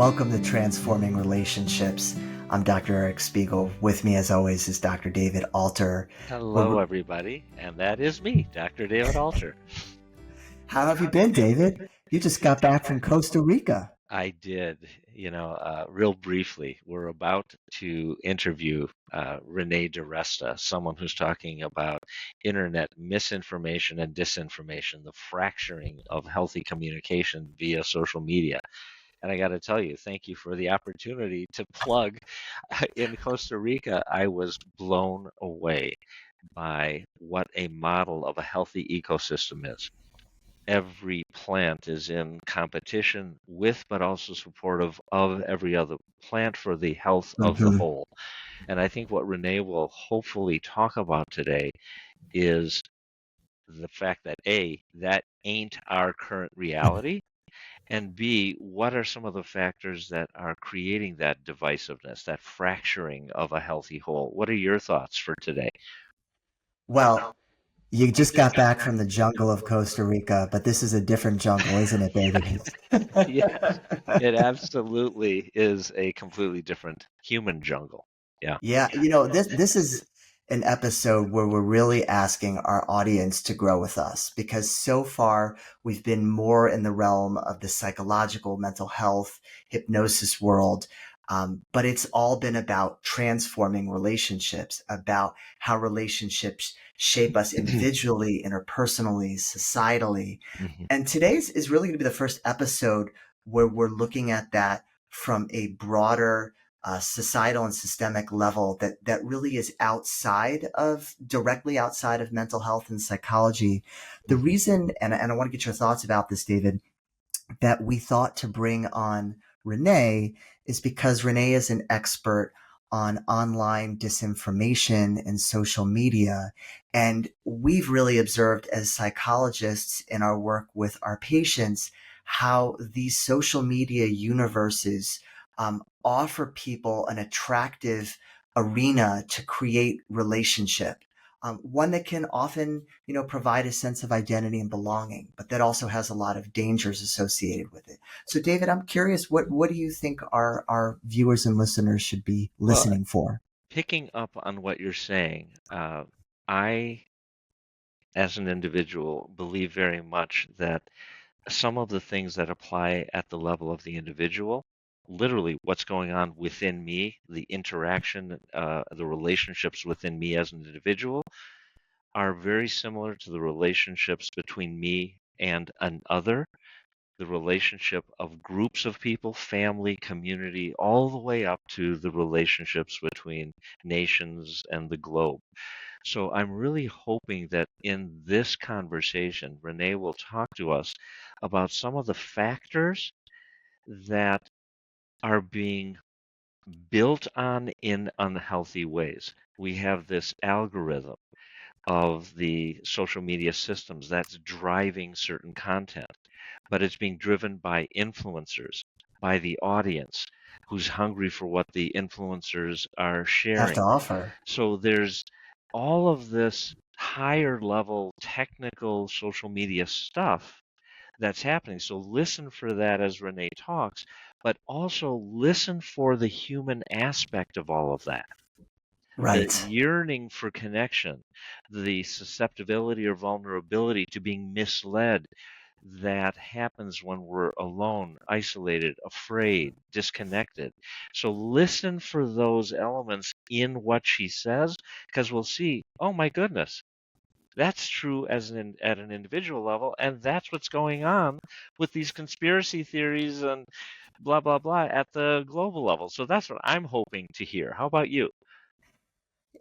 Welcome to Transforming Relationships. I'm Dr. Eric Spiegel. With me, as always, is Dr. David Alter. Hello, everybody, and that is me, Dr. David Alter. How have you been, David? You just got back from Costa Rica. I did, real briefly. We're about to interview Renee DiResta, someone who's talking about internet misinformation and disinformation, the fracturing of healthy communication via social media. And I got to tell you, thank you for the opportunity to plug. In Costa Rica, I was blown away by what a model of a healthy ecosystem is. Every plant is in competition with, but also supportive of every other plant for the health of the whole. And I think what Renee will hopefully talk about today is the fact that A, that ain't our current reality, and B, what are some of the factors that are creating that divisiveness, that fracturing of a healthy whole? What are your thoughts for today? Well, you just got back from the jungle of Costa Rica, but this is a different jungle, isn't it, David? Yes, it absolutely is a completely different human jungle. Yeah. Yeah, this is an episode where we're really asking our audience to grow with us because so far we've been more in the realm of the psychological, mental health, hypnosis world. But it's all been about transforming relationships, about how relationships shape us individually, interpersonally, societally. Mhm. And today's is really going to be the first episode where we're looking at that from a broader societal and systemic level that really is directly outside of mental health and psychology. The reason, and I want to get your thoughts about this, David, that we thought to bring on Renee is because Renee is an expert on online disinformation and social media. And we've really observed as psychologists in our work with our patients how these social media universes offer people an attractive arena to create relationship. One that can often, provide a sense of identity and belonging, but that also has a lot of dangers associated with it. So, David, I'm curious, what do you think our viewers and listeners should be listening for? Picking up on what you're saying, I, as an individual, believe very much that some of the things that apply at the level of the individual, literally what's going on within me, the interaction, the relationships within me as an individual, are very similar to the relationships between me and another, the relationship of groups of people, family, community, all the way up to the relationships between nations and the globe. So I'm really hoping that in this conversation, Renee will talk to us about some of the factors that are being built on in unhealthy ways. We have this algorithm of the social media systems that's driving certain content, but it's being driven by influencers, by the audience who's hungry for what the influencers are Have to sharing. offer. So there's all of this higher level technical social media stuff that's happening. So listen for that as Renee talks, but also listen for the human aspect of all of that. The Right. yearning for connection, the susceptibility or vulnerability to being misled that happens when we're alone, isolated, afraid, disconnected. So listen for those elements in what she says, because we'll see, oh my goodness, that's true at an individual level, and that's what's going on with these conspiracy theories and blah blah blah at the global level. So that's what I'm hoping to hear. How about you?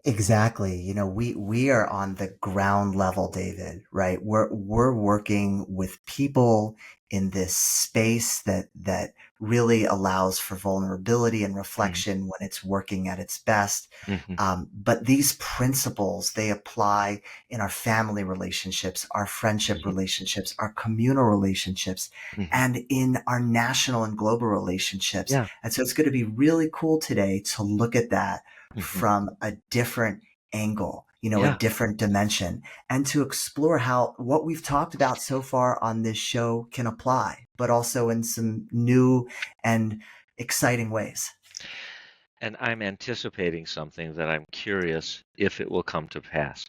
Exactly. We are on the ground level, David, right? We're working with people in this space that really allows for vulnerability and reflection when it's working at its best. Mm-hmm. But these principles, they apply in our family relationships, our friendship relationships, our communal relationships, Mm-hmm. and in our national and global relationships. Yeah. And so it's going to be really cool today to look at that Mm-hmm. from a different angle, a Yeah. different dimension, and to explore how what we've talked about so far on this show can apply, but also in some new and exciting ways. And I'm anticipating something that I'm curious if it will come to pass.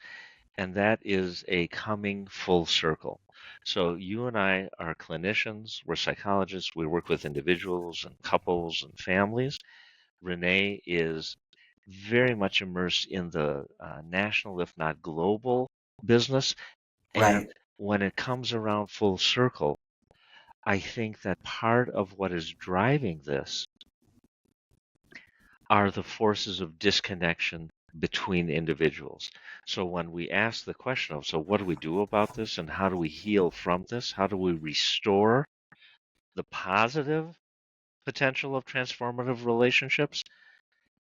And that is a coming full circle. So you and I are clinicians, we're psychologists, we work with individuals and couples and families. Renee is very much immersed in the national, if not global, business. And Right. when it comes around full circle, I think that part of what is driving this are the forces of disconnection between individuals. So when we ask the question of, so what do we do about this and how do we heal from this? How do we restore the positive potential of transformative relationships?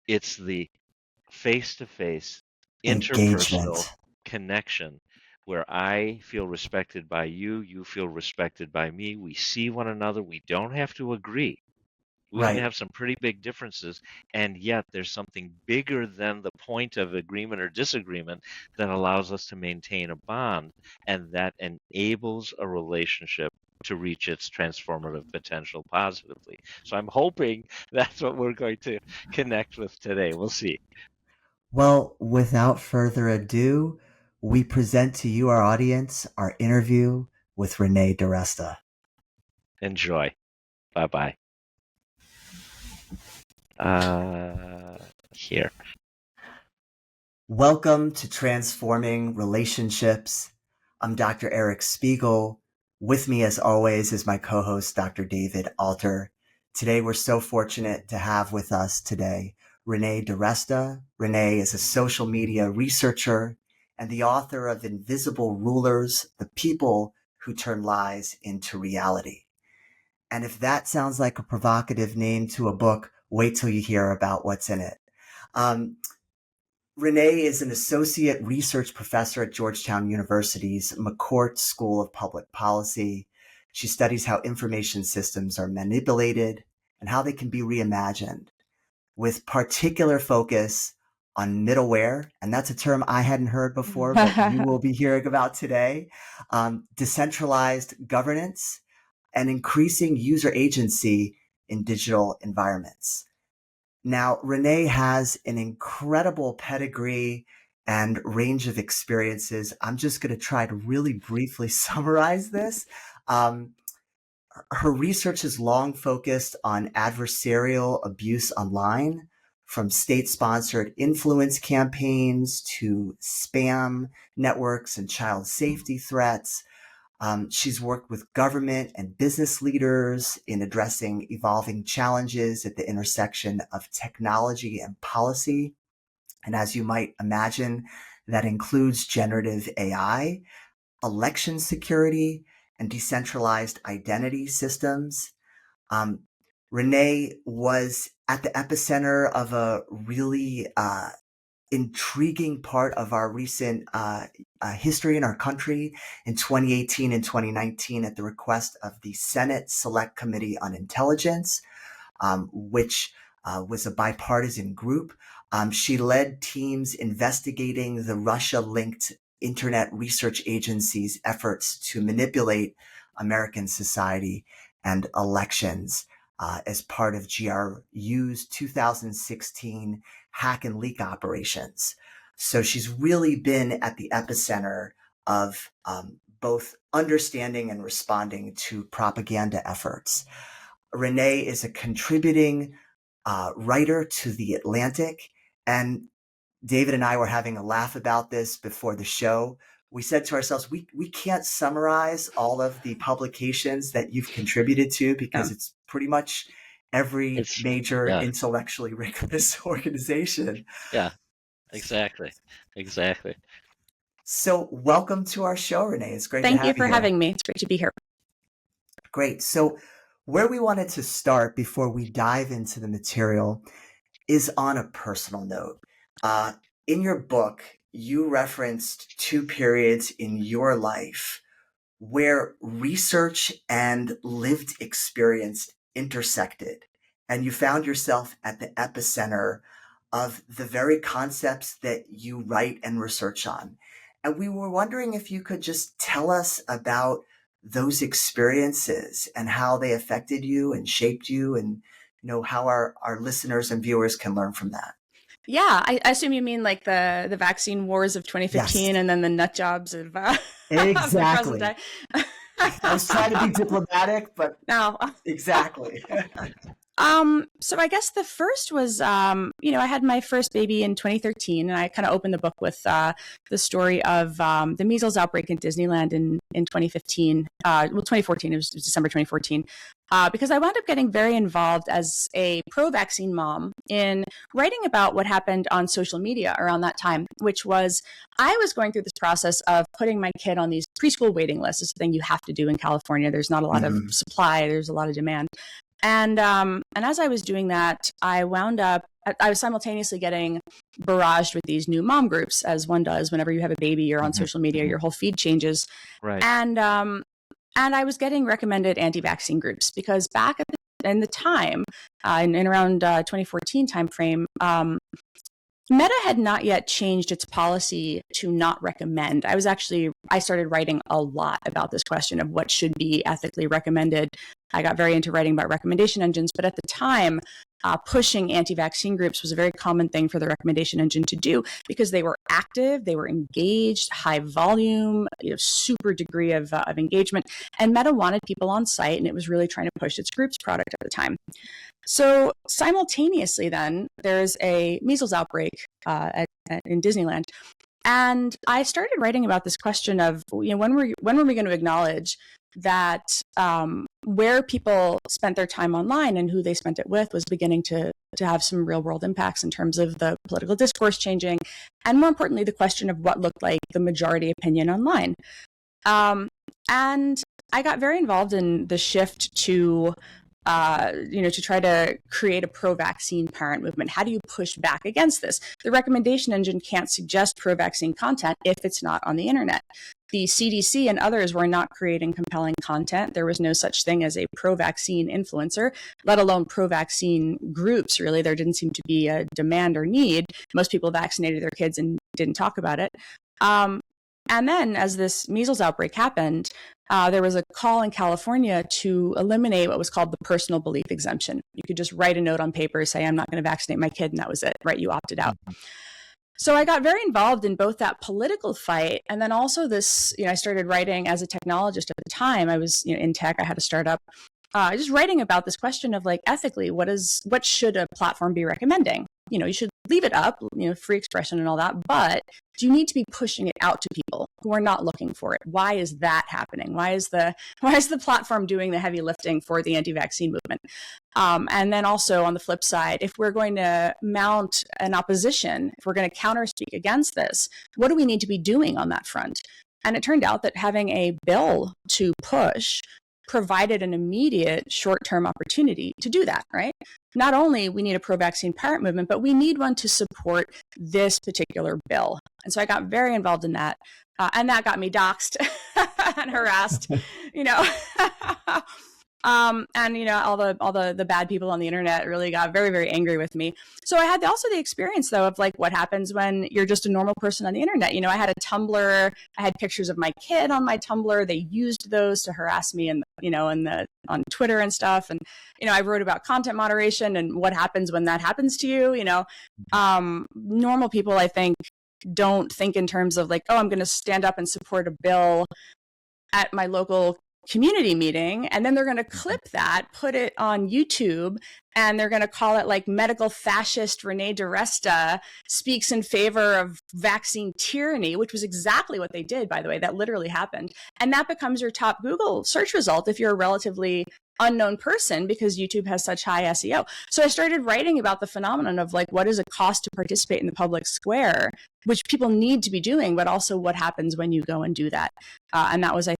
It's the face-to-face, interpersonal Engagement. connection where I feel respected by you, you feel respected by me. We see one another. We don't have to agree. We can Right. have some pretty big differences, and yet there's something bigger than the point of agreement or disagreement that allows us to maintain a bond, and that enables a relationship to reach its transformative potential positively. So I'm hoping that's what we're going to connect with today. We'll see. Well, without further ado, we present to you, our audience, our interview with Renee DiResta. Enjoy. Bye bye. Here. Welcome to Transforming Relationships. I'm Dr. Eric Spiegel. With me, as always, is my co-host, Dr. David Alter. Today, we're so fortunate to have with us today Renee DiResta. Renee is a social media researcher and the author of Invisible Rulers, The People Who Turn Lies into Reality. And if that sounds like a provocative name to a book, wait till you hear about what's in it. Um, Renee is an associate research professor at Georgetown University's McCourt School of Public Policy. She studies how information systems are manipulated and how they can be reimagined, with particular focus on middleware. And that's a term I hadn't heard before, but you will be hearing about today. Decentralized governance and increasing user agency in digital environments. Now, Renee has an incredible pedigree and range of experiences. I'm just going to try to really briefly summarize this. Um, Her research has long focused on adversarial abuse online, from state-sponsored influence campaigns to spam networks and child safety threats. She's worked with government and business leaders in addressing evolving challenges at the intersection of technology and policy. And as you might imagine, that includes generative AI, election security, and decentralized identity systems. Um, Renee was at the epicenter of a really intriguing part of our recent history in our country in 2018 and 2019 at the request of the Senate Select Committee on Intelligence, which was a bipartisan group. She led teams investigating the Russia-linked Internet Research Agency's efforts to manipulate American society and elections as part of GRU's 2016 hack and leak operations. So she's really been at the epicenter of both understanding and responding to propaganda efforts. Renee is a contributing writer to The Atlantic, and David and I were having a laugh about this before the show. We said to ourselves, we can't summarize all of the publications that you've contributed to because Yeah. it's pretty much every It's, major yeah, intellectually rigorous organization. yeah, exactly. Exactly. So welcome to our show, Renee. It's great to Thank you have you for here. having me. It's great to be here. Great. So where we wanted to start before we dive into the material is on a personal note. In your book, you referenced two periods in your life where research and lived experience intersected, and you found yourself at the epicenter of the very concepts that you write and research on. And we were wondering if you could just tell us about those experiences and how they affected you and shaped you and how our listeners and viewers can learn from that. Yeah, I assume you mean like the vaccine wars of Yes, 2015 and then the nut jobs of, of the present exactly. day. I was trying to be diplomatic, but No. exactly. So I guess the first was, I had my first baby in 2013, and I kind of opened the book with the story of the measles outbreak in Disneyland in 2015. 2014, it was December 2014. Because I wound up getting very involved as a pro-vaccine mom in writing about what happened on social media around that time, which was I was going through this process of putting my kid on these preschool waiting lists. It's a thing you have to do in California. There's not a lot of Hmm. supply. There's a lot of demand. And as I was doing that, I was simultaneously getting barraged with these new mom groups, as one does whenever you have a baby, you're on Hmm. social media, Hmm. your whole feed changes. Right. And I was getting recommended anti-vaccine groups because back in the time, in around 2014 timeframe, Meta had not yet changed its policy to not recommend. I started writing a lot about this question of what should be ethically recommended. I got very into writing about recommendation engines, but at the time, pushing anti-vaccine groups was a very common thing for the recommendation engine to do because they were active, they were engaged, high volume, super degree of engagement. And Meta wanted people on site, and it was really trying to push its groups product at the time. So simultaneously, then there's a measles outbreak in Disneyland, and I started writing about this question of when were we going to acknowledge that where people spent their time online and who they spent it with was beginning to have some real world impacts in terms of the political discourse changing, and more importantly, the question of what looked like the majority opinion online. And I got very involved in the shift to try to create a pro-vaccine parent movement. How do you push back against this? The recommendation engine can't suggest pro-vaccine content if it's not on the internet. The CDC and others were not creating compelling content. There was no such thing as a pro-vaccine influencer, let alone pro-vaccine groups, really. There didn't seem to be a demand or need. Most people vaccinated their kids and didn't talk about it. And then as this measles outbreak happened, there was a call in California to eliminate what was called the personal belief exemption. You could just write a note on paper, say, I'm not going to vaccinate my kid, and that was it, right? You opted out. Mhm. So I got very involved in both that political fight and then also this, I started writing as a technologist at the time. I was in tech, I had a startup. Just writing about this question of like ethically, what should a platform be recommending? You should leave it up, free expression and all that, but do you need to be pushing it out to people who are not looking for it? Why is that happening? Why is the platform doing the heavy lifting for the anti-vaccine movement? And then also on the flip side, if we're going to mount an opposition, if we're going to counter-speak against this, what do we need to be doing on that front? And it turned out that having a bill to push provided an immediate short-term opportunity to do that, right? Not only we need a pro-vaccine parent movement, but we need one to support this particular bill. And so I got very involved in that. And that got me doxxed and harassed, you know. And all the bad people on the internet really got very, very angry with me. So I had also the experience though of like what happens when you're just a normal person on the internet. I had a Tumblr, I had pictures of my kid on my Tumblr. They used those to harass me and on Twitter and stuff. And I wrote about content moderation and what happens when that happens to you. Normal people, I think, don't think in terms of like, oh, I'm going to stand up and support a bill at my local community meeting, and then they're going to clip that, put it on YouTube, and they're going to call it like medical fascist Renee DiResta speaks in favor of vaccine tyranny, which was exactly what they did, by the way. That literally happened. And that becomes your top Google search result if you're a relatively unknown person because YouTube has such high SEO. So I started writing about the phenomenon of like, what is it cost to participate in the public square, which people need to be doing, but also what happens when you go and do that. And that was, I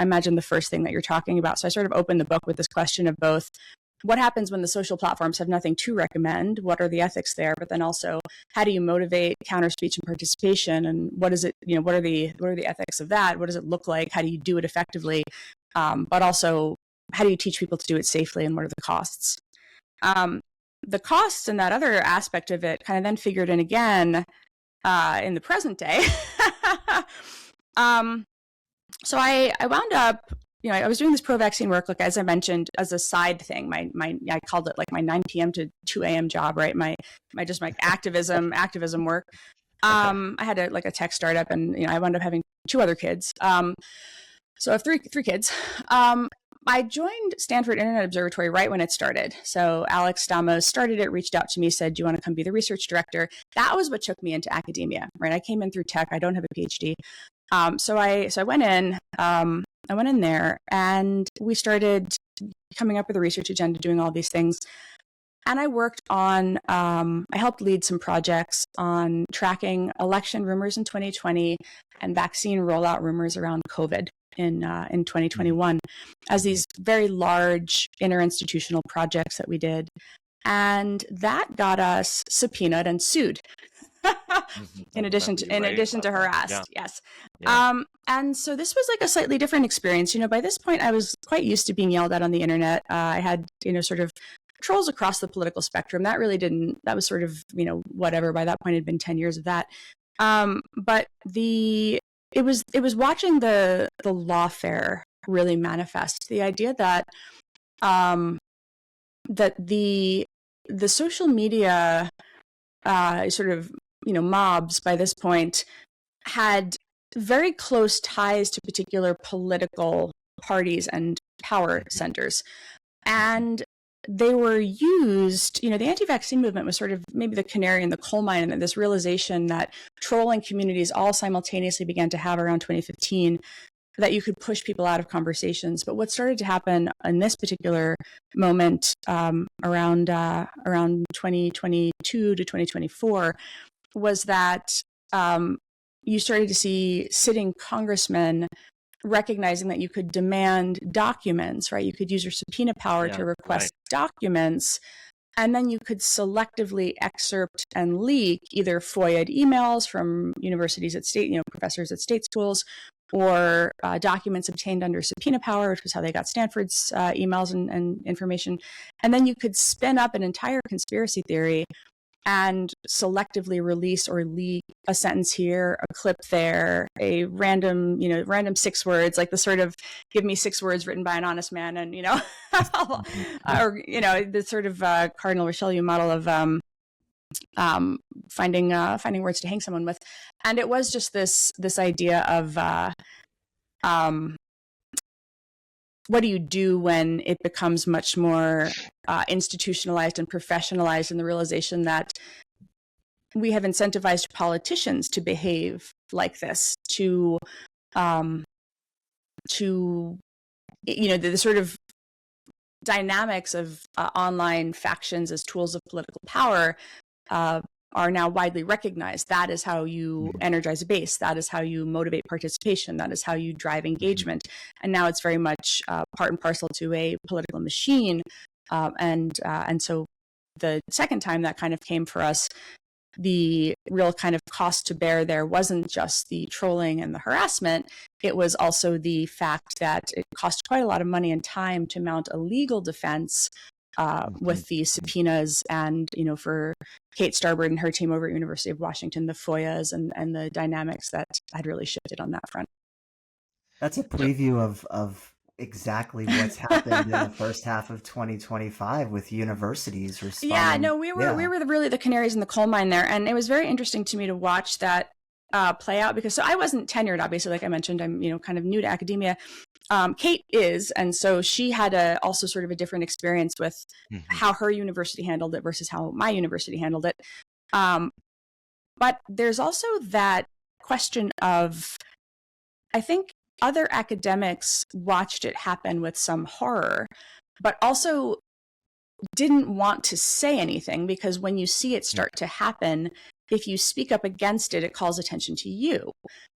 imagine the first thing that you're talking about. So I sort of opened the book with this question of both what happens when the social platforms have nothing to recommend, what are the ethics there, but then also how do you motivate counter speech and participation, and what is it, what are the ethics of that? What does it look like? How do you do it effectively? But also, how do you teach people to do it safely, and what are the costs? The costs and that other aspect of it kind of then figured in again in the present day. So I wound up I was doing this pro-vaccine work, like as I mentioned, as a side thing. I called it like my 9 p.m. to 2 a.m. job, right? My activism work. I had a tech startup, and I wound up having 2 other kids. So I have three kids. I joined Stanford Internet Observatory right when it started. So Alex Stamos started it, reached out to me, said, "Do you want to come be the research director?" That was what took me into academia, right? I came in through tech. I don't have a PhD. So I went in. I went in there, and we started coming up with a research agenda, doing all these things. And I worked on, I helped lead some projects on tracking election rumors in 2020 and vaccine rollout rumors around COVID in 2021 as these very large interinstitutional projects that we did. And that got us subpoenaed and sued. in addition to harassed. Yeah. Yes. Yeah. And so this was like a slightly different experience. By this point, I was quite used to being yelled at on the internet. I had, sort of trolls across the political spectrum. That was sort of, whatever. By that point, it had been 10 years of that. But it was watching the lawfare really manifest the idea that, that the social media, sort of, mobs by this point had very close ties to particular political parties and power centers. And they were used, the anti-vaccine movement was sort of maybe the canary in the coal mine, and this realization that trolling communities all simultaneously began to have around 2015, that you could push people out of conversations. But what started to happen in this particular moment around 2022 to 2024 was that you started to see sitting congressmen recognizing that you could demand documents, right? You could use your subpoena power to request documents, and then you could selectively excerpt and leak either FOIA'd emails from universities at state, professors at state schools, or documents obtained under subpoena power, which was how they got Stanford's emails and information. And then you could spin up an entire conspiracy theory and selectively release or leak a sentence here, a clip there, a random 6 words, like the sort of give me 6 words written by an honest man, and or the sort of Cardinal Richelieu model of finding words to hang someone with. And it was just this idea of what do you do when it becomes much more institutionalized and professionalized, and the realization that we have incentivized politicians to behave like this, to the sort of dynamics of online factions as tools of political power are now widely recognized. That is how you energize a base. That is how you motivate participation. That is how you drive engagement. And now it's very much part and parcel to a political machine. And so the second time that kind of came for us, the real kind of cost to bear there wasn't just the trolling and the harassment. It was also the fact that it cost quite a lot of money and time to mount a legal defense with the subpoenas, and for Kate Starbird and her team over at University of Washington, the FOIAs and the dynamics that had really shifted on that front. That's a preview of exactly what's happened in the first half of 2025 with universities responding. Yeah, no, we were really the canaries in the coal mine there, and it was very interesting to me to watch that play out, because I wasn't tenured, obviously, like I mentioned. I'm kind of new to academia. Kate is, and so she had also sort of a different experience with how her university handled it versus how my university handled it. But there's also that question of, I think other academics watched it happen with some horror, but also didn't want to say anything, because when you see it start to happen, if you speak up against it, it calls attention to you,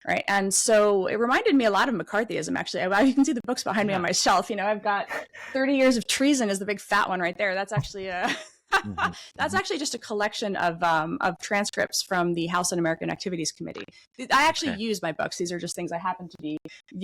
right? And so it reminded me a lot of McCarthyism, actually. You can see the books behind me on my shelf. I've got 30 Years of Treason is the big fat one right there. That's actually that's actually just a collection of transcripts from the House Un-American Activities Committee. I actually use my books. These are just things I happen to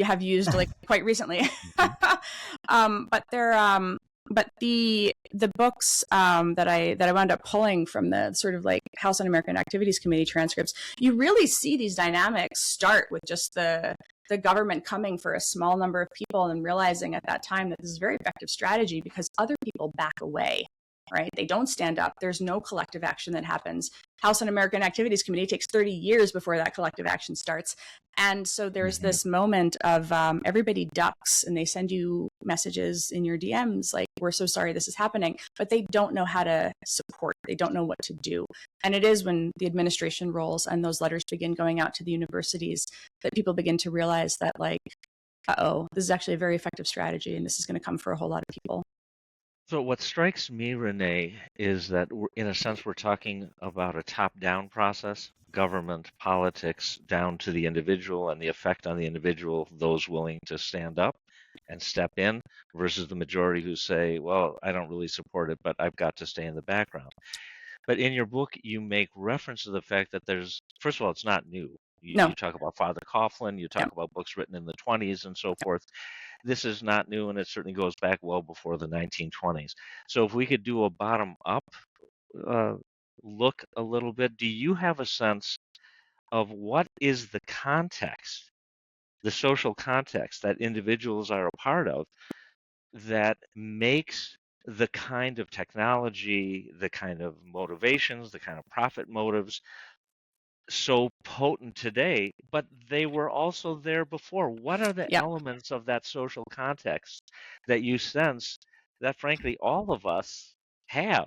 have used like quite recently. But they're but the books that I wound up pulling from the sort of like House Un-American Activities Committee transcripts, you really see these dynamics start with just the the government coming for a small number of people and realizing at that time that this is a very effective strategy because other people back away, right? They don't stand up. There's no collective action that happens. House Un-American Activities Committee takes 30 years before that collective action starts. And so there's this moment of everybody ducks and they send you messages in your DMs like, we're so sorry this is happening, but they don't know how to support. They don't know what to do. And it is when the administration rolls and those letters begin going out to the universities that people begin to realize that like, uh-oh, this is actually a very effective strategy and this is going to come for a whole lot of people. So what strikes me, Renee, is that in a sense we're talking about a top-down process, government, politics, down to the individual and the effect on the individual, those willing to stand up and step in versus the majority who say, well, I don't really support it, but I've got to stay in the background. But in your book, you make reference to the fact that there's, first of all, it's not new. You talk about Father Coughlin, you talk about books written in the 20s and so forth. This is not new, and it certainly goes back well before the 1920s. So if we could do a bottom-up look a little bit, do you have a sense of what is the context, the social context that individuals are a part of that makes the kind of technology, the kind of motivations, the kind of profit motives so potent today, but they were also there before? What are the elements of that social context that you sense that, frankly, all of us have?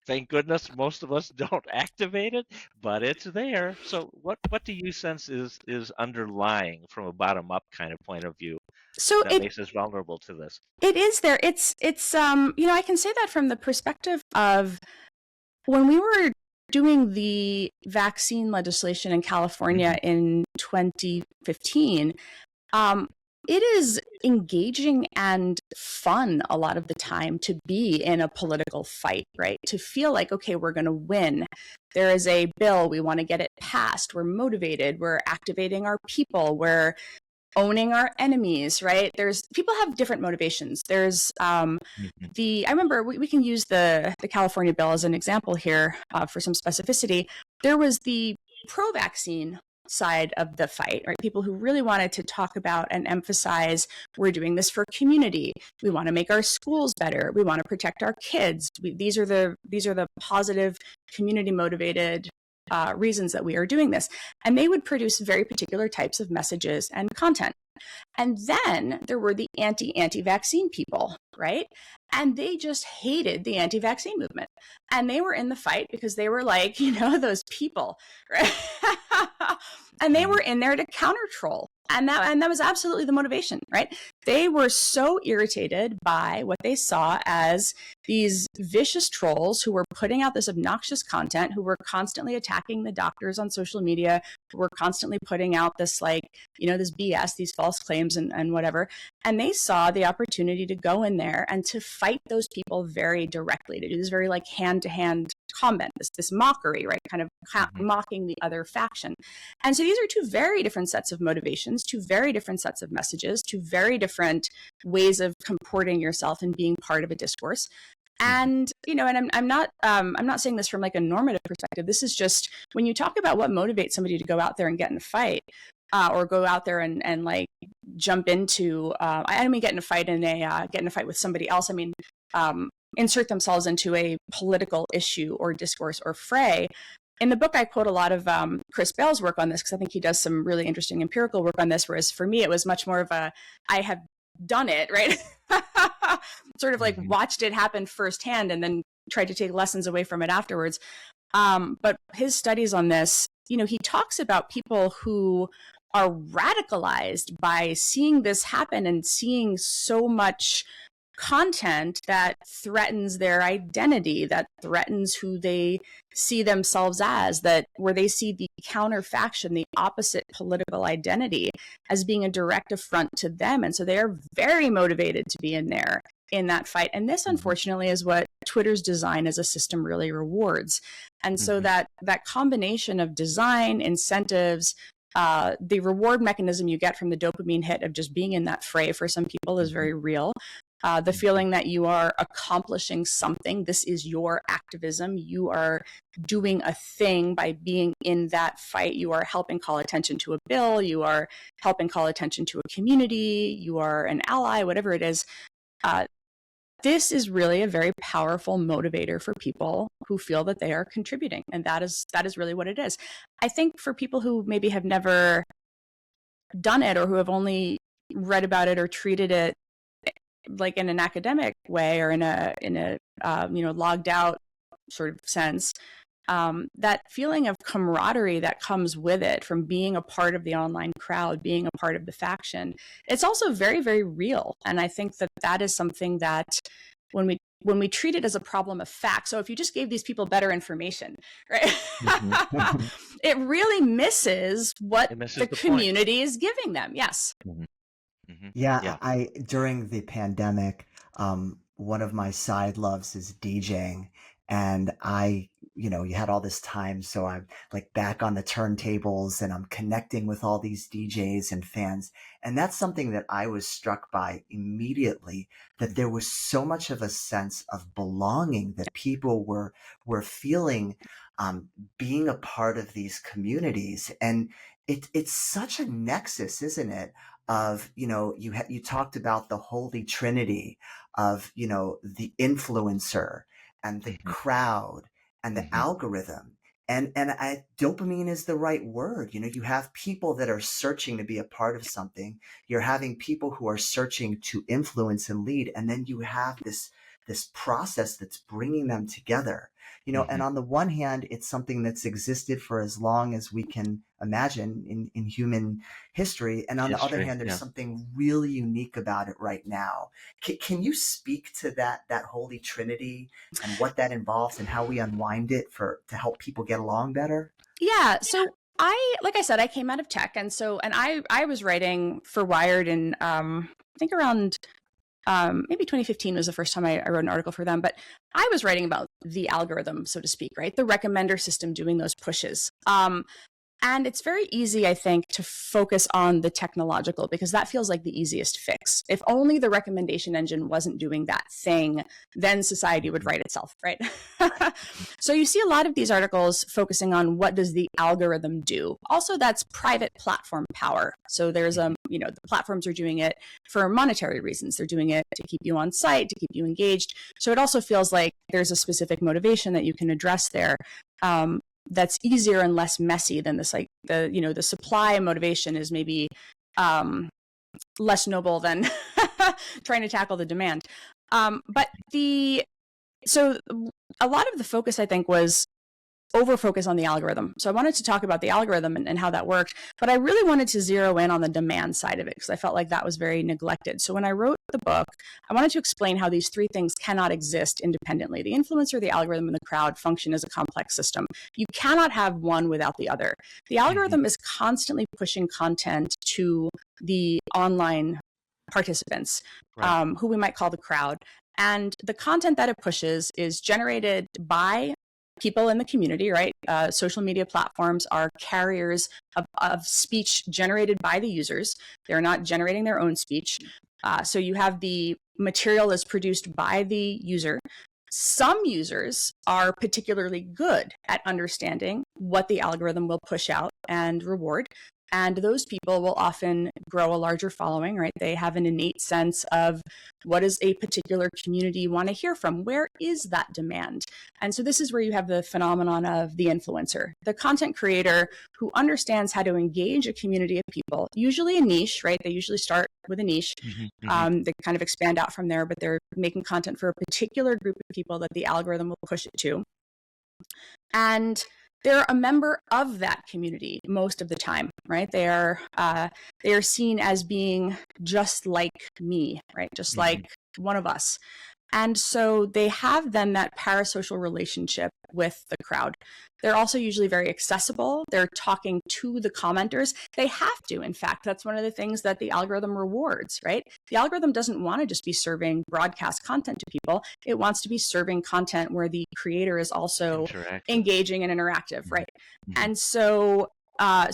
Thank goodness most of us don't activate it, but it's there. So what do you sense is underlying from a bottom-up kind of point of view that makes us vulnerable to this? It is there. It's I can say that from the perspective of when we were doing the vaccine legislation in California in 2015, it is engaging and fun a lot of the time to be in a political fight, right? To feel like, okay, we're going to win. There is a bill. We want to get it passed. We're motivated. We're activating our people. We're owning our enemies, right? People have different motivations. There's I remember we can use the California bill as an example here for some specificity. There was the pro-vaccine side of the fight, right? People who really wanted to talk about and emphasize, we're doing this for community. We want to make our schools better. We want to protect our kids. These are the positive, community motivated reasons that we are doing this. And they would produce very particular types of messages and content. And then there were the anti-vaccine people, right? And they just hated the anti-vaccine movement. And they were in the fight because they were like, those people, right? And they were in there to counter troll. And that was absolutely the motivation, right? They were so irritated by what they saw as these vicious trolls who were putting out this obnoxious content, who were constantly attacking the doctors on social media, who were constantly putting out this this BS, these false claims and whatever. And they saw the opportunity to go in there and to fight those people very directly, to do this very hand-to-hand combat, this mockery, right? Kind of mocking the other faction. And so these are two very different sets of motivations, two very different sets of messages, two very different ways of comporting yourself and being part of a discourse. And, and I'm not saying this from like a normative perspective. This is just when you talk about what motivates somebody to go out there and get in a fight, or go out there and like jump into, I don't mean get in a fight with somebody else. I mean, insert themselves into a political issue or discourse or fray. In the book, I quote a lot of Chris Bale's work on this because I think he does some really interesting empirical work on this, whereas for me, it was much more of I have done it, right? Sort of like watched it happen firsthand and then tried to take lessons away from it afterwards. But his studies on this, he talks about people who are radicalized by seeing this happen and seeing so much content that threatens their identity, that threatens who they see themselves as, that where they see the counterfaction, the opposite political identity as being a direct affront to them. And so they are very motivated to be in there in that fight. And this, unfortunately, is what Twitter's design as a system really rewards. And so that combination of design, incentives, the reward mechanism you get from the dopamine hit of just being in that fray for some people is very real. the feeling that you are accomplishing something. This is your activism. You are doing a thing by being in that fight. You are helping call attention to a bill. You are helping call attention to a community. You are an ally, whatever it is. This is really a very powerful motivator for people who feel that they are contributing. And that is really what it is. I think for people who maybe have never done it or who have only read about it or treated it like in an academic way or in a logged out sort of sense, that feeling of camaraderie that comes with it from being a part of the online crowd, being a part of the faction, it's also very, very real. And I think that is something that when we treat it as a problem of fact, so if you just gave these people better information, right, it really misses what the community is giving them. Yes. Yeah, I during the pandemic, one of my side loves is DJing, and you had all this time, so I'm like back on the turntables and I'm connecting with all these DJs and fans, and that's something that I was struck by immediately, that there was so much of a sense of belonging that people were feeling, being a part of these communities, and it's such a nexus, isn't it? Of you talked about the holy trinity of the influencer and the crowd and the algorithm, and dopamine is the right word. You have people that are searching to be a part of something. You're having people who are searching to influence and lead, and then you have this process that's bringing them together. And on the one hand, it's something that's existed for as long as we can imagine in human history. And on the other hand, there's something really unique about it right now. Can you speak to that holy trinity and what that involves and how we unwind it to help people get along better? Yeah. So like I said, I came out of tech. And I was writing for Wired in, I think around maybe 2015 was the first time I wrote an article for them, but I was writing about the algorithm, so to speak, right? The recommender system doing those pushes. And it's very easy, I think, to focus on the technological because that feels like the easiest fix. If only the recommendation engine wasn't doing that thing, then society would right itself, right? So you see a lot of these articles focusing on what does the algorithm do. Also, that's private platform power. So there's the platforms are doing it for monetary reasons. They're doing it to keep you on site, to keep you engaged. So it also feels like there's a specific motivation that you can address there. That's easier and less messy than this, like the supply motivation is maybe less noble than trying to tackle the demand. So a lot of the focus, I think, was over focus on the algorithm. So I wanted to talk about the algorithm and how that worked, but I really wanted to zero in on the demand side of it because I felt like that was very neglected. So when I wrote the book, I wanted to explain how these three things cannot exist independently. The influencer, the algorithm, and the crowd function as a complex system. You cannot have one without the other. The algorithm is constantly pushing content to the online participants, who we might call the crowd. And the content that it pushes is generated by people in the community, right? Social media platforms are carriers of speech generated by the users. They're not generating their own speech. So you have the material is produced by the user. Some users are particularly good at understanding what the algorithm will push out and reward. And those people will often grow a larger following, right? They have an innate sense of what does a particular community want to hear from? Where is that demand? And so this is where you have the phenomenon of the influencer, the content creator who understands how to engage a community of people, usually a niche, right? They usually start with a niche. They kind of expand out from there, but they're making content for a particular group of people that the algorithm will push it to. And they're a member of that community most of the time, right? They are seen as being just like me, right? Just like one of us. And so they have then that parasocial relationship with the crowd. They're also usually very accessible. They're talking to the commenters. They have to, in fact. That's one of the things that the algorithm rewards, right? The algorithm doesn't want to just be serving broadcast content to people. It wants to be serving content where the creator is also engaging and interactive, right? And so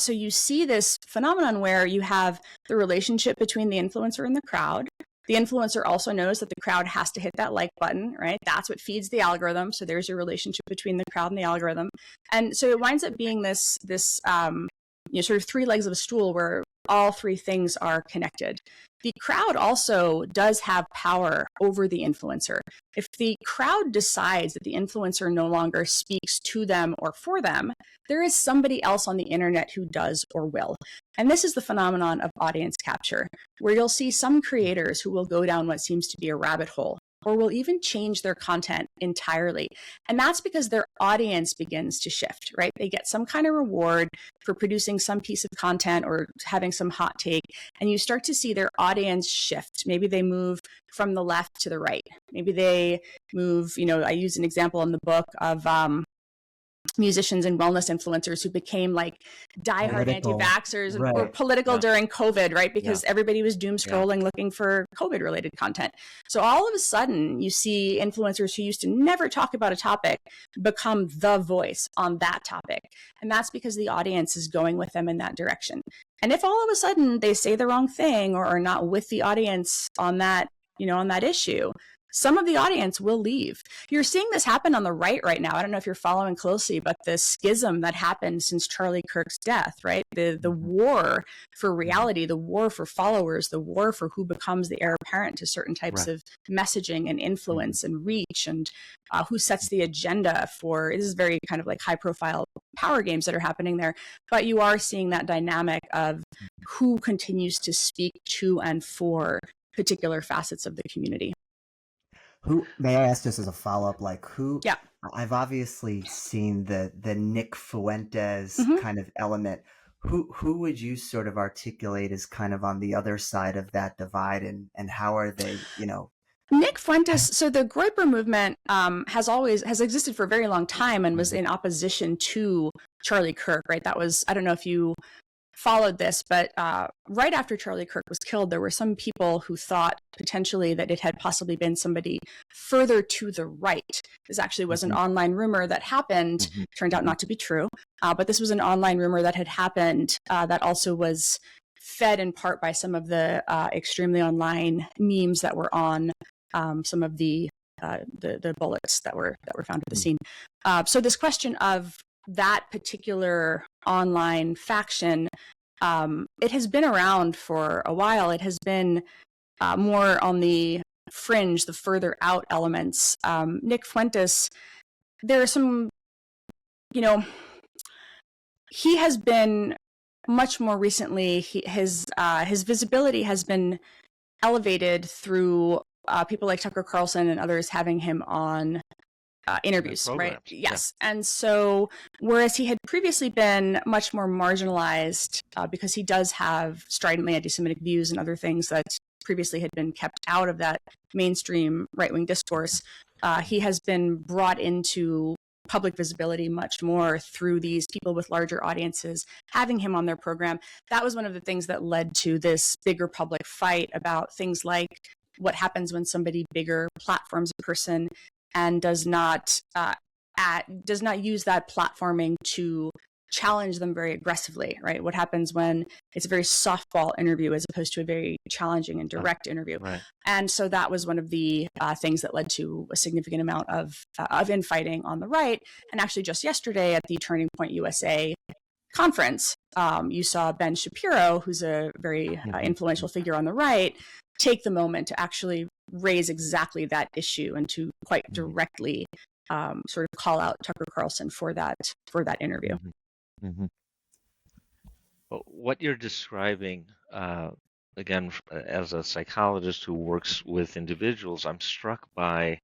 you see this phenomenon where you have the relationship between the influencer and the crowd. The influencer also knows that the crowd has to hit that like button, right? That's what feeds the algorithm. So there's your relationship between the crowd and the algorithm. And so it winds up being this sort of three legs of a stool where all three things are connected. The crowd also does have power over the influencer. If the crowd decides that the influencer no longer speaks to them or for them, there is somebody else on the internet who does or will. And this is the phenomenon of audience capture, where you'll see some creators who will go down what seems to be a rabbit hole, or will even change their content entirely. And that's because their audience begins to shift, right? They get some kind of reward for producing some piece of content or having some hot take, and you start to see their audience shift. Maybe they move from the left to the right. Maybe they move, I use an example in the book of musicians and wellness influencers who became like diehard anti-vaxxers or right? political Yeah. during COVID, right? Because Yeah. everybody was doom scrolling looking for COVID related content. So all of a sudden you see influencers who used to never talk about a topic become the voice on that topic. And that's because the audience is going with them in that direction. And if all of a sudden they say the wrong thing or are not with the audience on that, on that issue, some of the audience will leave. You're seeing this happen on the right now. I don't know if you're following closely, but the schism that happened since Charlie Kirk's death, right? The war for reality, the war for followers, the war for who becomes the heir apparent to certain types of messaging and influence and reach, and who sets the agenda for, this is very kind of like high profile power games that are happening there. But you are seeing that dynamic of who continues to speak to and for particular facets of the community. Who, may I ask, just as a follow-up, like who? Yeah. I've obviously seen the Nick Fuentes kind of element. Who would you sort of articulate as kind of on the other side of that divide, and how are they, Nick Fuentes, so the Groyper movement has existed for a very long time and was in opposition to Charlie Kirk, right? That was, I don't know if you followed this, but right after Charlie Kirk was killed, there were some people who thought potentially that it had possibly been somebody further to the right. This actually was an online rumor that happened, turned out not to be true, but this was an online rumor that had happened that also was fed in part by some of the extremely online memes that were on some of the bullets that were found at the scene. So this question of that particular online faction, it has been around for a while. It has been more on the fringe, the further out elements. Nick Fuentes, there are some, he has been much more recently, his visibility has been elevated through people like Tucker Carlson and others having him on interviews, right? Yes. Yeah. And so, whereas he had previously been much more marginalized because he does have stridently anti-Semitic views and other things that previously had been kept out of that mainstream right-wing discourse, he has been brought into public visibility much more through these people with larger audiences having him on their program. That was one of the things that led to this bigger public fight about things like what happens when somebody bigger platforms a person and does not use that platforming to challenge them very aggressively, right? What happens when it's a very softball interview as opposed to a very challenging and direct interview? Right. And so that was one of the things that led to a significant amount of infighting on the right. And actually just yesterday at the Turning Point USA conference, you saw Ben Shapiro, who's a very influential figure on the right, take the moment to actually raise exactly that issue and to quite directly sort of call out Tucker Carlson for that interview. Well, what you're describing, again, as a psychologist who works with individuals, I'm struck by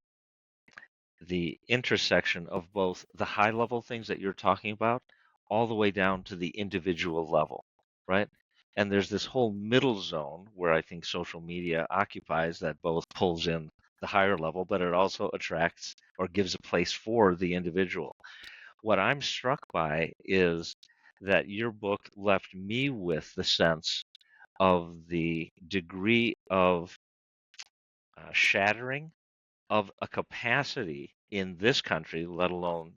the intersection of both the high-level things that you're talking about all the way down to the individual level, right? And there's this whole middle zone where I think social media occupies that both pulls in the higher level, but it also attracts or gives a place for the individual. What I'm struck by is that your book left me with the sense of the degree of shattering of a capacity in this country, let alone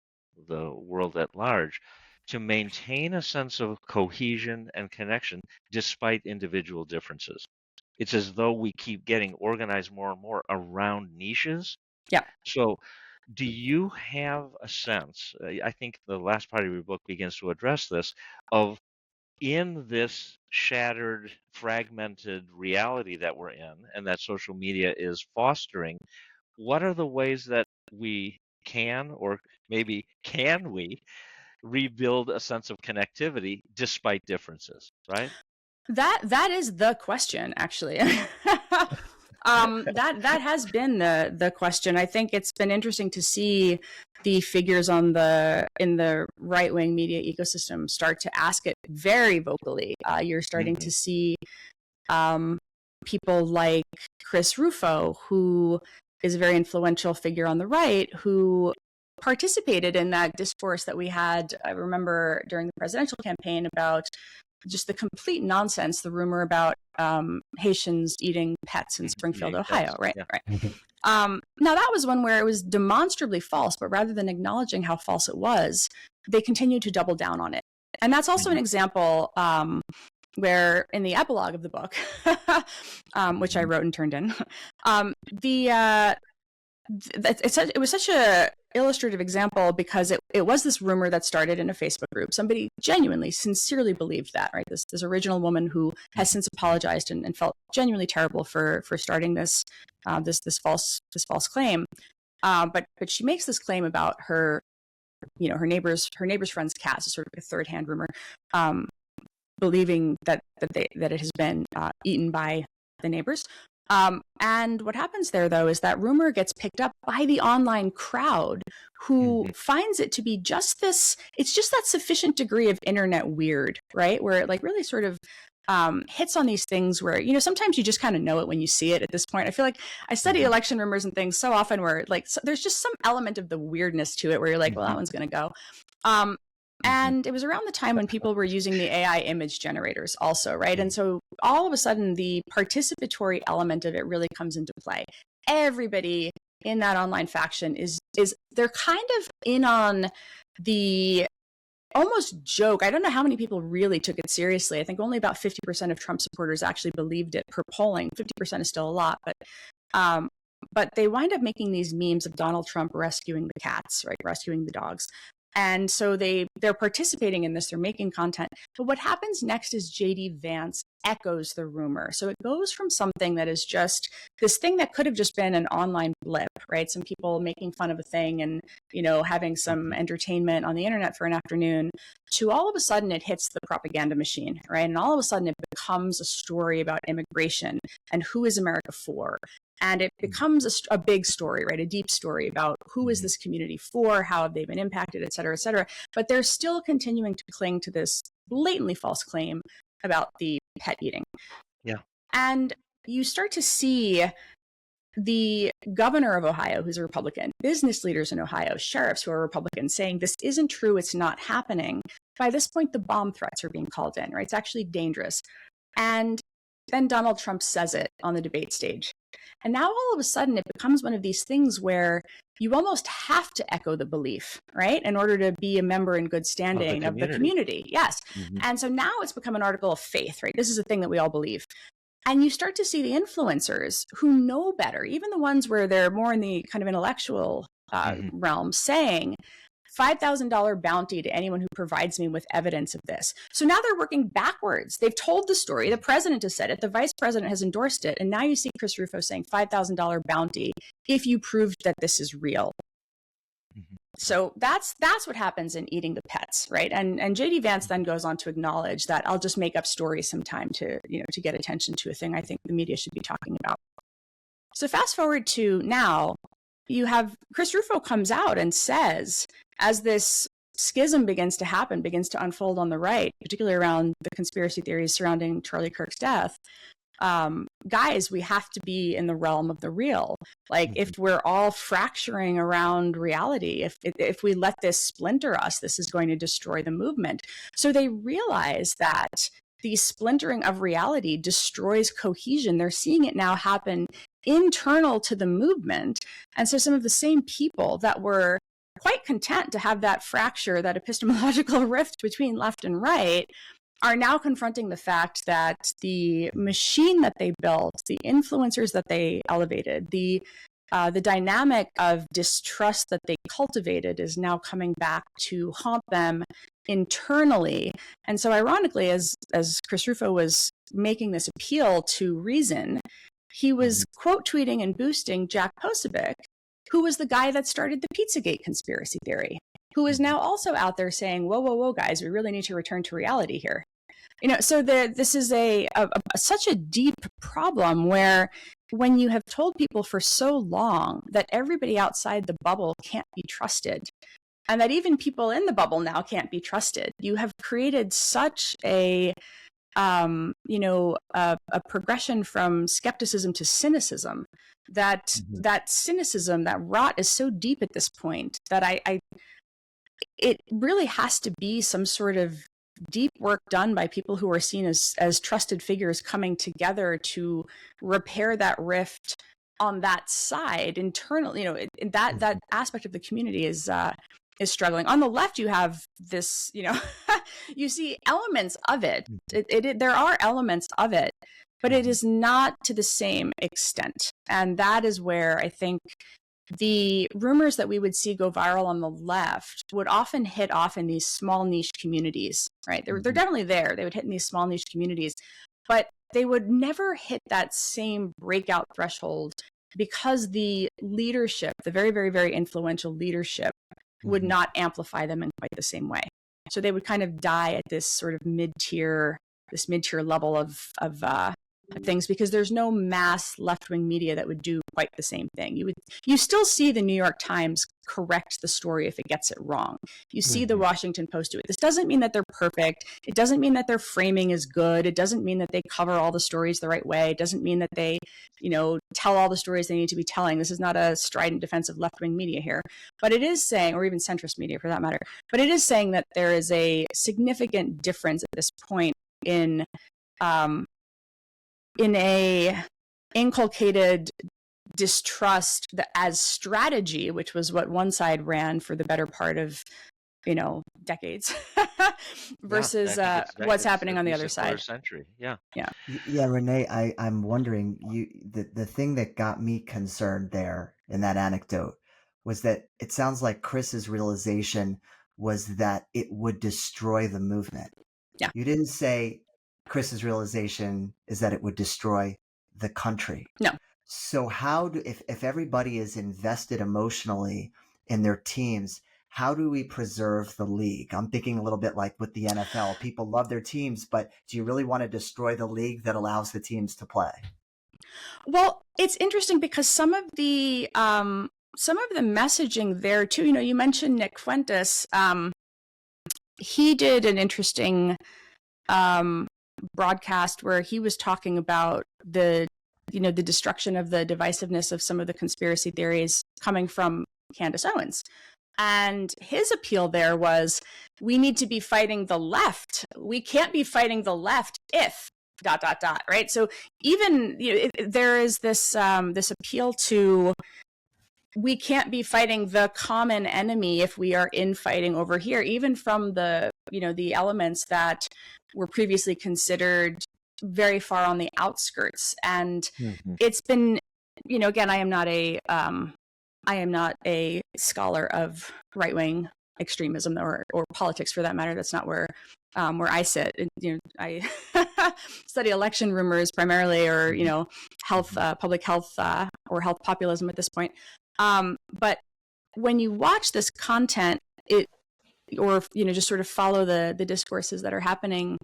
the world at large, to maintain a sense of cohesion and connection despite individual differences. It's as though we keep getting organized more and more around niches. Yeah. So do you have a sense, I think the last part of your book begins to address this, of in this shattered, fragmented reality that we're in and that social media is fostering, what are the ways that we can, or maybe can we, rebuild a sense of connectivity despite differences, right? That is the question, actually. That has been the question. I think it's been interesting to see the figures in the right-wing media ecosystem start to ask it very vocally. You're starting to see people like Chris Rufo, who is a very influential figure on the right, who participated in that discourse that we had, I remember, during the presidential campaign about just the complete nonsense, the rumor about Haitians eating pets in Springfield, Ohio, right? Yeah. Right. Now, that was one where it was demonstrably false, but rather than acknowledging how false it was, they continued to double down on it. And that's also an example where in the epilogue of the book, which I wrote and turned in, it was such a illustrative example because it was this rumor that started in a Facebook group. Somebody genuinely, sincerely believed that, right? This original woman who has since apologized and felt genuinely terrible for starting this false claim. But she makes this claim about her neighbor's friend's cat, so sort of a third-hand rumor, believing that it has been eaten by the neighbors. And what happens there, though, is that rumor gets picked up by the online crowd who finds it to be just it's just that sufficient degree of internet weird, right? Where it like really sort of hits on these things where, sometimes you just kind of know it when you see it at this point. I feel like I study election rumors and things so often where like there's just some element of the weirdness to it where you're like, well, that one's going to go. And it was around the time when people were using the AI image generators also, right? And so all of a sudden, the participatory element of it really comes into play. Everybody in that online faction they're kind of in on the almost joke. I don't know how many people really took it seriously. I think only about 50% of Trump supporters actually believed it per polling. 50% is still a lot, but they wind up making these memes of Donald Trump rescuing the cats, right? Rescuing the dogs. And so they're participating in this, they're making content. But what happens next is J.D. Vance echoes the rumor. So it goes from something that is just this thing that could have just been an online blip, right? Some people making fun of a thing and, having some entertainment on the internet for an afternoon, to all of a sudden it hits the propaganda machine, right? And all of a sudden it becomes a story about immigration and who is America for? And it becomes a big story, right? A deep story about who is this community for, how have they been impacted, et cetera, et cetera. But they're still continuing to cling to this blatantly false claim about the pet eating. Yeah. And you start to see the governor of Ohio, who's a Republican, business leaders in Ohio, sheriffs who are Republicans saying this isn't true, it's not happening. By this point, the bomb threats are being called in, right? It's actually dangerous. And then Donald Trump says it on the debate stage. And now all of a sudden it becomes one of these things where you almost have to echo the belief, right? In order to be a member in good standing of the community. Yes. And so now it's become an article of faith, right? This is a thing that we all believe. And you start to see the influencers who know better, even the ones where they're more in the kind of intellectual realm, saying, $5,000 bounty to anyone who provides me with evidence of this. So now they're working backwards. They've told the story. The president has said it. The vice president has endorsed it. And now you see Chris Rufo saying $5,000 bounty if you proved that this is real. So that's what happens in eating the pets, right? And J.D. Vance then goes on to acknowledge that I'll just make up stories sometime to get attention to a thing I think the media should be talking about. So fast forward to now, you have Chris Rufo comes out and says, as this schism begins to unfold on the right, particularly around the conspiracy theories surrounding Charlie Kirk's death, guys, we have to be in the realm of the real. Like, if we're all fracturing around reality, if we let this splinter us, this is going to destroy the movement. So they realize that the splintering of reality destroys cohesion. They're seeing it now happen internal to the movement. And so some of the same people that were quite content to have that fracture, that epistemological rift between left and right, are now confronting the fact that the machine that they built, the influencers that they elevated, the dynamic of distrust that they cultivated is now coming back to haunt them internally. And so ironically, as Chris Rufo was making this appeal to reason, he was quote tweeting and boosting Jack Posobiec, who was the guy that started the Pizzagate conspiracy theory, who is now also out there saying, whoa, whoa, whoa, guys, we really need to return to reality here. So this is such a deep problem where when you have told people for so long that everybody outside the bubble can't be trusted, and that even people in the bubble now can't be trusted, you have created such a progression from skepticism to cynicism that that cynicism, that rot is so deep at this point that it really has to be some sort of deep work done by people who are seen as trusted figures coming together to repair that rift on that side internally. That aspect of the community is struggling. On the left, you have this, you see elements of it. There are elements of it, but it is not to the same extent. And that is where I think the rumors that we would see go viral on the left would often hit off in these small niche communities, right? They're definitely there. They would hit in these small niche communities, but they would never hit that same breakout threshold because the leadership, the very, very, very influential leadership, would not amplify them in quite the same way. So they would kind of die at this sort of mid-tier level of things, because there's no mass left-wing media that would do quite the same thing. You still see the New York Times correct the story if it gets it wrong. You see the Washington Post do it. This doesn't mean that they're perfect. It doesn't mean that their framing is good. It doesn't mean that they cover all the stories the right way. It doesn't mean that they, tell all the stories they need to be telling. This is not a strident defense of left-wing media here, but it is saying, or even centrist media for that matter, but it is saying that there is a significant difference at this point in a inculcated distrust as strategy, which was what one side ran for the better part of, decades, versus what's happening on the other side. Century. Yeah. Renee, I'm wondering, the thing that got me concerned there in that anecdote was that it sounds like Chris's realization was that it would destroy the movement. Yeah. You didn't say Chris's realization is that it would destroy the country. No. So if everybody is invested emotionally in their teams, how do we preserve the league? I'm thinking a little bit like with the NFL. People love their teams, but do you really want to destroy the league that allows the teams to play? Well, it's interesting because some of the messaging there too, you mentioned Nick Fuentes. He did an interesting broadcast where he was talking about the destruction of the divisiveness of some of the conspiracy theories coming from Candace Owens. And his appeal there was, we need to be fighting the left. We can't be fighting the left if ... right? So even there is this appeal to, we can't be fighting the common enemy if we are infighting over here, even from the elements that were previously considered very far on the outskirts. And it's been, again, I am not a scholar of right-wing extremism or politics for that matter. That's not where I sit. I study election rumors primarily, or health, public health, or health populism at this point. But when you watch this content, just sort of follow the discourses that are happening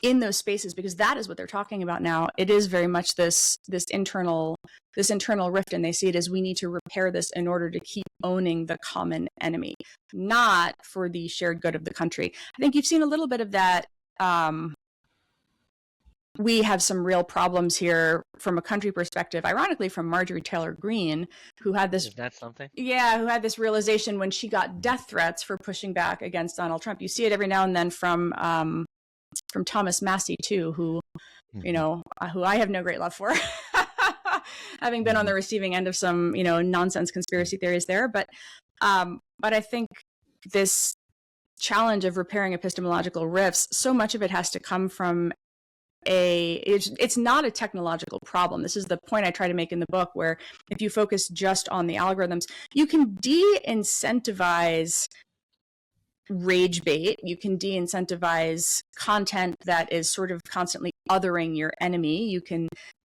in those spaces, because that is what they're talking about now. It is very much this internal rift, and they see it as, we need to repair this in order to keep owning the common enemy, not for the shared good of the country. I think you've seen a little bit of that. We have some real problems here from a country perspective, ironically, from Marjorie Taylor Greene, who had this... Is that something? Yeah, who had this realization when she got death threats for pushing back against Donald Trump. You see it every now and then from Thomas Massey too, who I have no great love for, having been on the receiving end of some nonsense conspiracy theories there. But I think this challenge of repairing epistemological rifts, so much of it has to come from it's not a technological problem. This is the point I try to make in the book, where if you focus just on the algorithms, you can de-incentivize rage bait. You can de-incentivize content that is sort of constantly othering your enemy. You can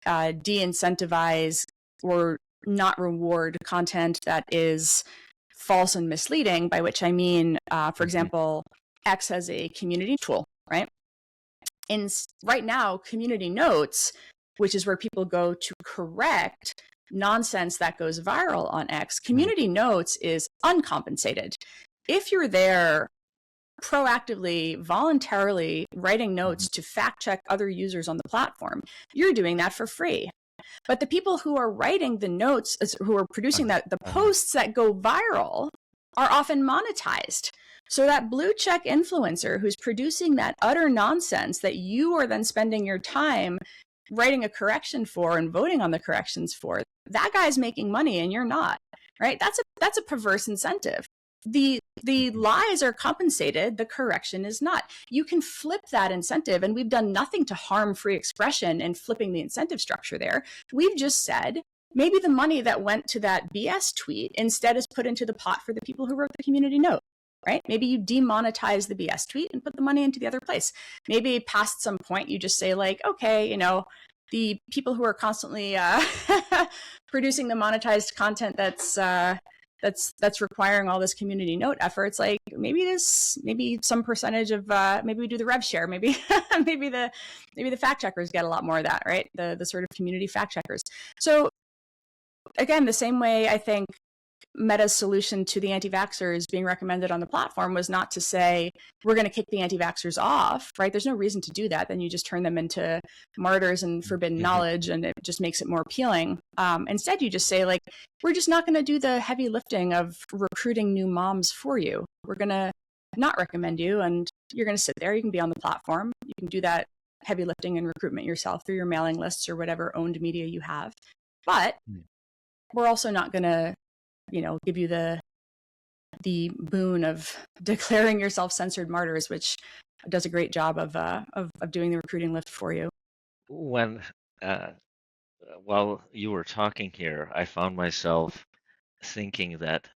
de-incentivize or not reward content that is false and misleading, by which I mean, for example, X has a community tool, right? Right now, community notes, which is where people go to correct nonsense that goes viral on X, community notes is uncompensated. If you're there proactively, voluntarily writing notes to fact check other users on the platform, you're doing that for free. But the people who are writing the notes, who are producing the posts that go viral, are often monetized. So that blue check influencer who's producing that utter nonsense that you are then spending your time writing a correction for and voting on the corrections for, that guy's making money and you're not, right? That's a perverse incentive. The lies are compensated, the correction is not. You can flip that incentive, and we've done nothing to harm free expression in flipping the incentive structure there. We've just said, maybe the money that went to that BS tweet instead is put into the pot for the people who wrote the community note, right? Maybe you demonetize the BS tweet and put the money into the other place. Maybe past some point you just say, like, okay, the people who are constantly producing the monetized content that's requiring all this community note efforts, like maybe some percentage of maybe we do the rev share, maybe the fact checkers get a lot more of that, right? The sort of community fact checkers. So again, the same way I think Meta's solution to the anti-vaxxers being recommended on the platform was not to say, we're going to kick the anti-vaxxers off, right? There's no reason to do that. Then you just turn them into martyrs and forbidden knowledge, and it just makes it more appealing. Instead, you just say, like, we're just not going to do the heavy lifting of recruiting new moms for you. We're going to not recommend you, and you're going to sit there. You can be on the platform. You can do that heavy lifting and recruitment yourself through your mailing lists or whatever owned media you have. But we're also not going to give you the boon of declaring yourself censored martyrs, which does a great job of doing the recruiting lift for you. When while you were talking here, I found myself thinking that,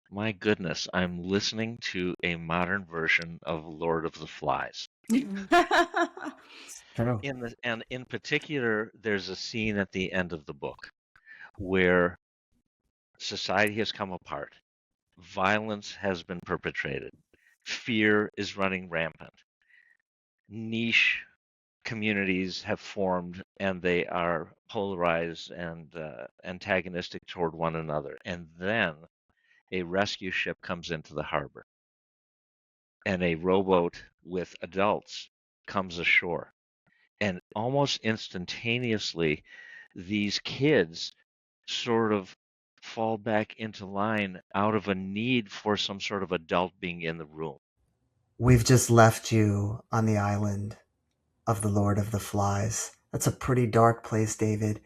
my goodness, I'm listening to a modern version of Lord of the Flies. True. In particular, there's a scene at the end of the book where society has come apart. Violence has been perpetrated. Fear is running rampant. Niche communities have formed, and they are polarized and antagonistic toward one another. And then a rescue ship comes into the harbor, and a rowboat with adults comes ashore. And almost instantaneously, these kids sort of fall back into line out of a need for some sort of adult being in the room. We've just left you on the island of the Lord of the Flies. That's a pretty dark place, David.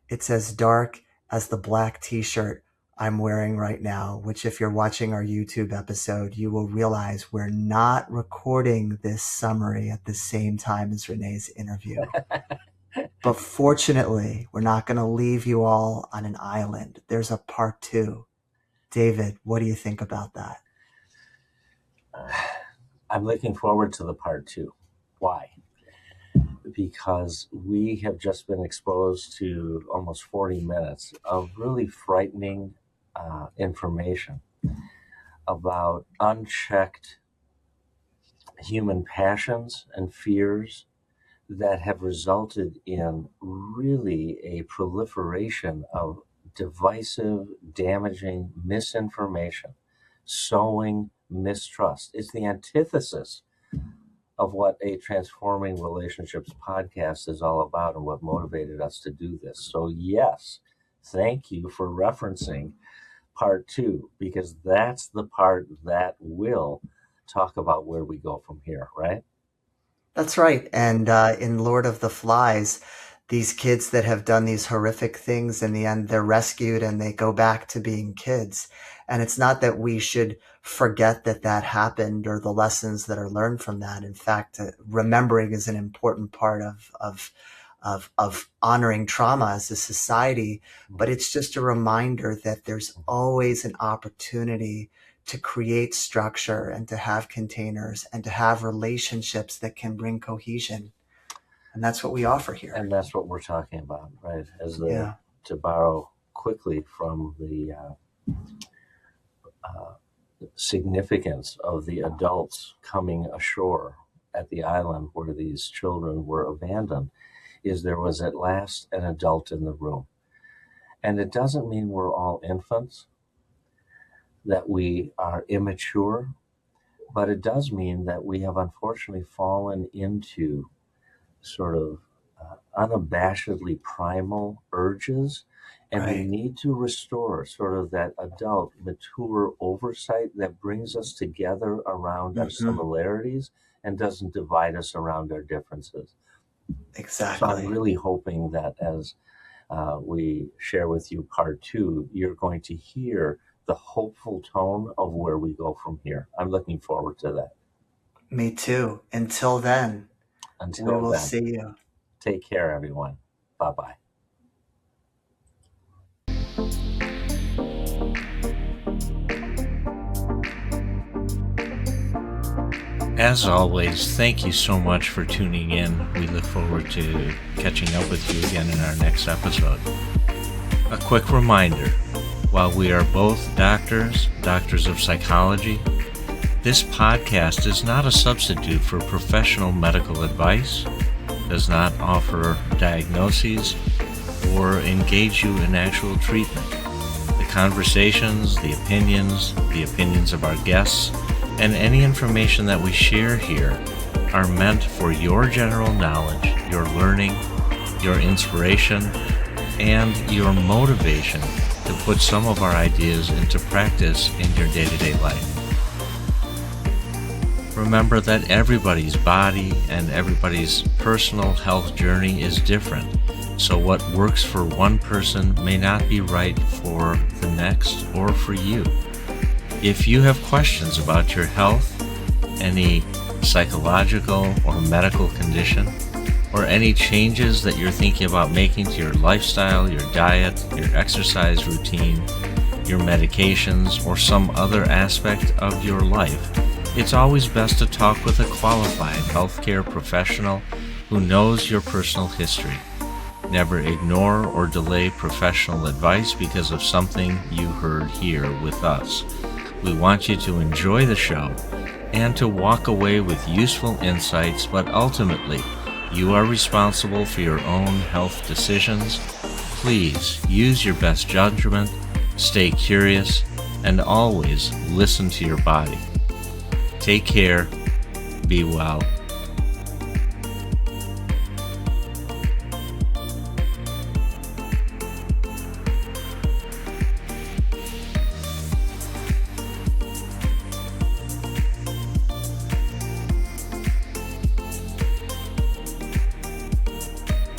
It's as dark as the black t-shirt I'm wearing right now, which if you're watching our YouTube episode, you will realize we're not recording this summary at the same time as Renee's interview. But fortunately, we're not going to leave you all on an island. There's a part 2. David, what do you think about that? I'm looking forward to the part 2. Why? Because we have just been exposed to almost 40 minutes of really frightening information about unchecked human passions and fears that have resulted in really a proliferation of divisive, damaging misinformation, sowing mistrust. It's the antithesis of what a Transforming Relationships podcast is all about and what motivated us to do this. So yes, thank you for referencing part 2, because that's the part that will talk about where we go from here, right? That's right. And in Lord of the Flies, these kids that have done these horrific things, in the end, they're rescued and they go back to being kids. And it's not that we should forget that that happened or the lessons that are learned from that. In fact, remembering is an important part of honoring trauma as a society, but it's just a reminder that there's always an opportunity to create structure and to have containers and to have relationships that can bring cohesion. And that's what we offer here. And that's what we're talking about, right? Yeah. To borrow quickly from the significance of the adults coming ashore at the island where these children were abandoned, is there was at last an adult in the room. And it doesn't mean we're all infants, that we are immature, but it does mean that we have unfortunately fallen into sort of unabashedly primal urges, and we Right. need to restore sort of that adult, mature oversight that brings us together around our similarities and doesn't divide us around our differences. So Exactly. I'm really hoping that as we share with you part 2, you're going to hear the hopeful tone of where we go from here. I'm looking forward to that. Me too. Until then, we Until will then, see you. take care, everyone. Bye-bye. As always, thank you so much for tuning in. We look forward to catching up with you again in our next episode. A quick reminder, while we are both doctors of psychology, this podcast is not a substitute for professional medical advice, does not offer diagnoses, or engage you in actual treatment. The conversations, the opinions of our guests, and any information that we share here are meant for your general knowledge, your learning, your inspiration, and your motivation to put some of our ideas into practice in your day-to-day life. Remember that everybody's body and everybody's personal health journey is different, so what works for one person may not be right for the next or for you. If you have questions about your health, any psychological or medical condition, or any changes that you're thinking about making to your lifestyle, your diet, your exercise routine, your medications, or some other aspect of your life, it's always best to talk with a qualified healthcare professional who knows your personal history. Never ignore or delay professional advice because of something you heard here with us. We want you to enjoy the show and to walk away with useful insights, but ultimately, you are responsible for your own health decisions. Please use your best judgment, stay curious, and always listen to your body. Take care, be well,